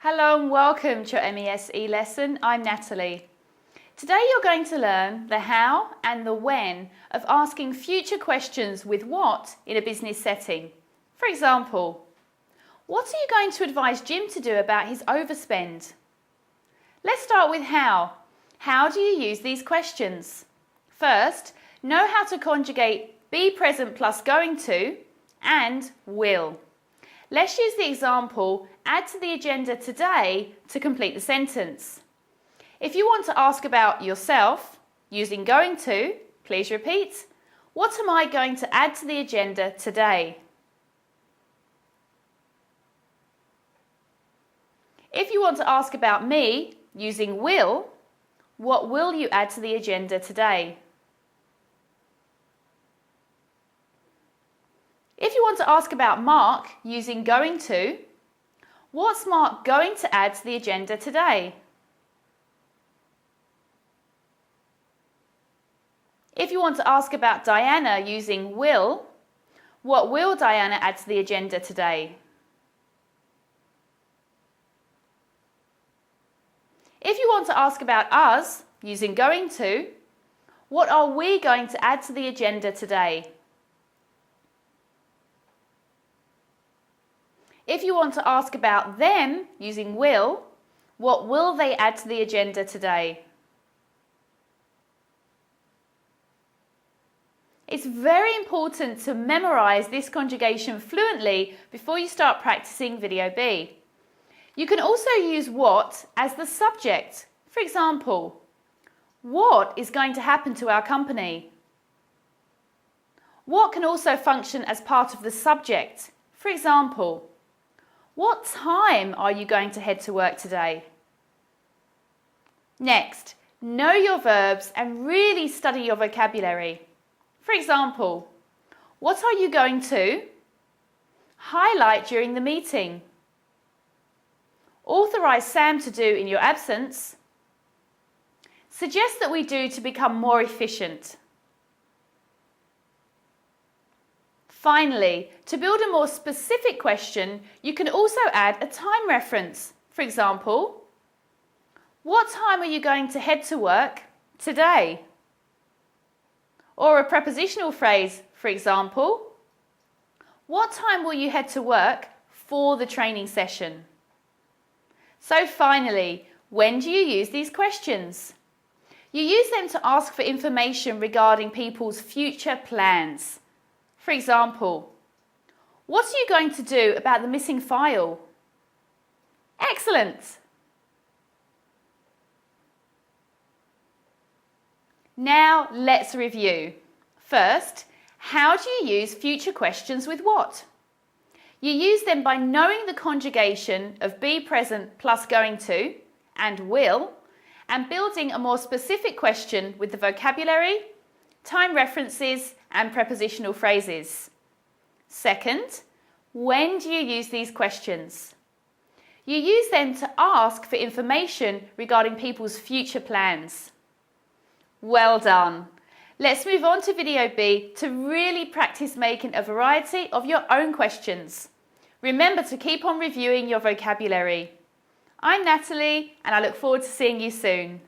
Hello and welcome to your MES lesson. I'm Natalie. Today you're going to learn the how and the when of asking future questions with what in a business setting. For example, what are you going to advise Jim to do about his overspend? Let's start with how. How do you use these questions? First, know how to conjugate be present plus going to and will. Let's use the example, add to the agenda today to complete the sentence. If you want to ask about yourself, using going to, please repeat, what am I going to add to the agenda today? If you want to ask about me, using will, what will you add to the agenda today? If you want to ask about Mark, using going to, what's Mark going to add to the agenda today? If you want to ask about Diana, using will, what will Diana add to the agenda today? If you want to ask about us, using going to, what are we going to add to the agenda today? If you want to ask about them, using will, what will they add to the agenda today? It's very important to memorize this conjugation fluently before you start practicing Video B. You can also use what as the subject. For example, what is going to happen to our company? What can also function as part of the subject. For example, what time are you going to head to work today? Next, know your verbs and really study your vocabulary. For example, what are you going to highlight during the meeting? Authorize Sam to do in your absence. Suggest that we do to become more efficient. Finally, to build a more specific question, you can also add a time reference. For example, what time are you going to head to work today? Or a prepositional phrase, for example, what time will you head to work for the training session? So finally, when do you use these questions? You use them to ask for information regarding people's future plans. For example, what are you going to do about the missing file? Excellent! Now let's review. First, how do you use future questions with what? You use them by knowing the conjugation of be present plus going to and will, and building a more specific question with the vocabulary, time references and prepositional phrases. Second, when do you use these questions? You use them to ask for information regarding people's future plans. Well done! Let's move on to Video B to really practice making a variety of your own questions. Remember to keep on reviewing your vocabulary. I'm Natalie and I look forward to seeing you soon.